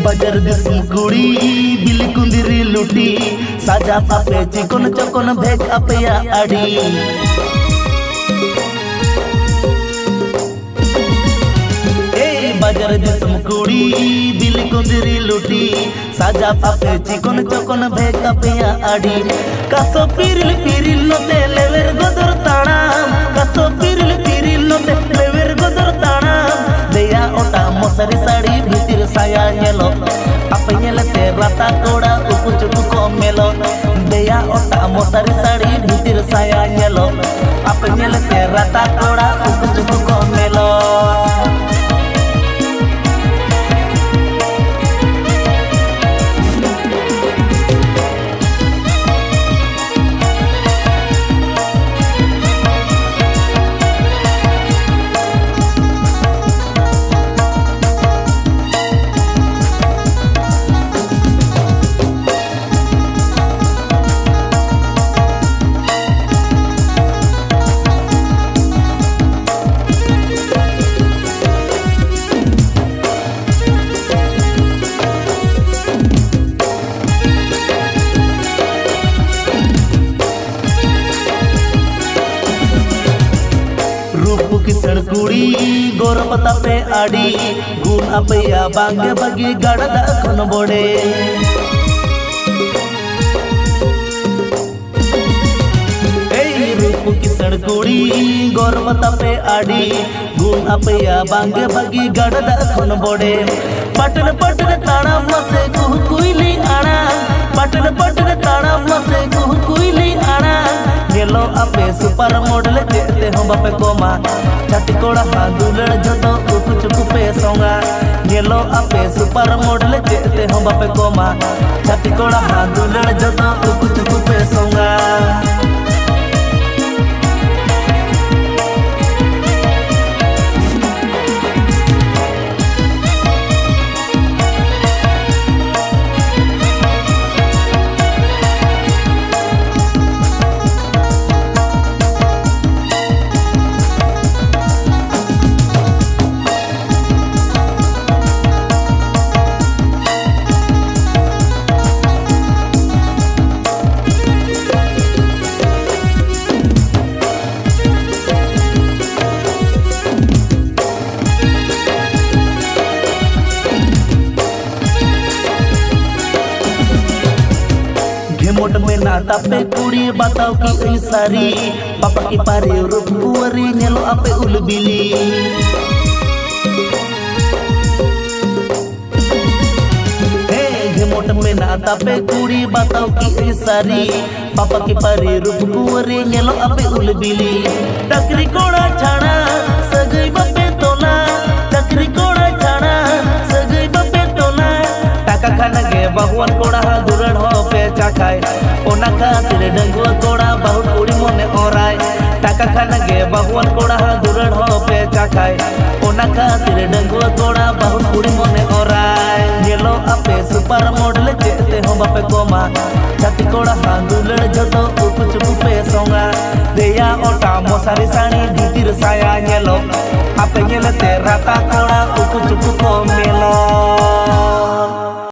बाजार दिसम कुड़ी बिल कुंदिरी लुटी साजा पापे चिकन चकन भेज अपया आड़ी बाजार दिसम कुड़ी बिल कुंदिरी लुटी साजा पापे चिकन चकन भेज अपया आड़ी कासो पिरिल पिरिल नते लेवेर गोदर ताणाम कासो पिरिल पिरिल नते लेवेर गोदर ताणाम देया ओटा मसारी साड़ी भीतर साया नेलो apa nyelete rata koda upu cupu komelo deya otak mosari sari bhitir saya nyelo apa nyelete rata koda upu cupu komelo किसण कुड़ी गोर पता पे आड़ी गुण अपया बांगे बगी गड़दा खन बोड़े रूप किसण कुड़ी गोर पता पे आड़ी गुण अपया बांगे बगी गड़दा खन बोड़े पटन पटन ताड़ा मसे कुह कुइली आड़ा पटन पटन ताड़ा मसे कुह कुइली आड़ा गेलो अपे सुपर मॉडल जेते हम बापे कोमा छाती कोड़ा हादुलड़ जतो उकु चुकु पे सोंगा गेलो अपे सुपर मॉडल जेते हम बापे कोमा छाती कोड़ा हादुलड़ जतो उकु चुकु पे सोंगा मोट में नाता पे कुड़ी बताओ कि ई सारी पापा की पारे रूप कुवरी नेलो आपे उलबिली मोट में नाता पे कुड़ी बताओ कि ई सारी पापा की पारे रूप कुवरी नेलो आपे उलबिली टकरी कोड़ा छाड़ा सगई बापे तोला टकरी कोड़ा छाड़ा सगई बापे तोला टाका खाना गे बहुवन कोड़ा दुरड़ हो पे चाखाय ओना खातिर डंगुआ कोड़ा बहुत कुड़ी मने ओराय टाका खाना गे बहुवन कोड़ा दुरड़ हो पे चाखाय ओना खातिर डंगुआ कोड़ा बहुत कुड़ी मने ओराय गेलो आपे सुपर मॉडल जेते हो बापे कोमा छाती कोड़ा हादुलड़ जतो उकु चुकु पे सोंगा देया ओटा मसारी साड़ी भीतिर साया नेलो आपे नेलते राता कोड़ा उकु चुकु को मेलो